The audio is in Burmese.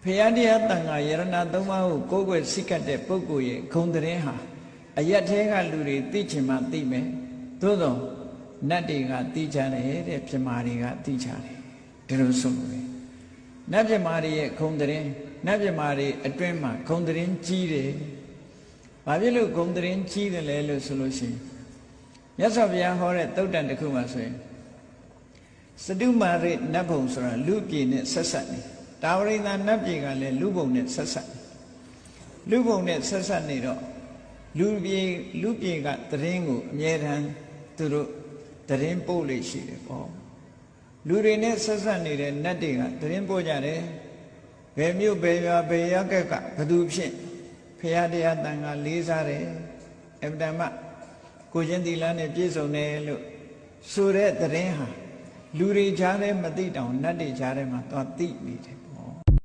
ဖရာတရားတန်ခါယရဏသုံးပါးကိုကိုယ်ွယ်စိတ်ကတဲ့ပုဂ္ဂိုလ်ရဲ့ဂုံသတင်းဟာအရက်ထဲကလူတွေသိချင်မှသိမယ်သို့သောနတ်တွေကသိကြတယ်တဲ့ပြမာတွေကသိကြတယ်ဒီလိုဆိုလို့ပဲနတ်ပြမာတွေရဲ့ဂုံသတင်းနတ်ပြမာတွေအတွင်းမှာဂုံသတင်းကြီးတယ်ဘာဖြစ်လို့ဂုံသတင်းကြီးတယ်လဲလို့ဆိုလို့ရှိရင်မြတ်စွာဘုရားဟောတဲ့သုတ်တန်တစ်ခုမှာဆိုရင်စတုမာရိနတ်ဘုံဆိုတာလူပြည်နဲ့ဆက်ဆက်နေတာဝရိန္ဒနတ်ပြည်ကလည်းလူဘုံနဲ့ဆက်ဆက်လူဘုံနဲ့ဆက်ဆက်နေတော့လူပြည်ကသတင်းကိုအမြဲတမ်းသူတို့သတင်းပို့လို့ရှိတယ်ပေါ့လူတွေနဲ့ဆက်ဆက်နေတဲ့နတ်တွေကသတင်းပို့ကြတယ်ဘယ်မြို့ဘယ်ရွာဘယ်ရပ်ကဘသူဖြစ်ဖရာတရားတန်ခါလေးစားတယ်အဗ္ဗဓမ္မကိုချင်းသီလနဲ့ပြည့်စုံတယ်လို့ဆိုတဲ့သတင်းဟာလူတွေကြားထဲမသိတောင်နတ်တွေကြားထဲမှာသွားသိနေတယ်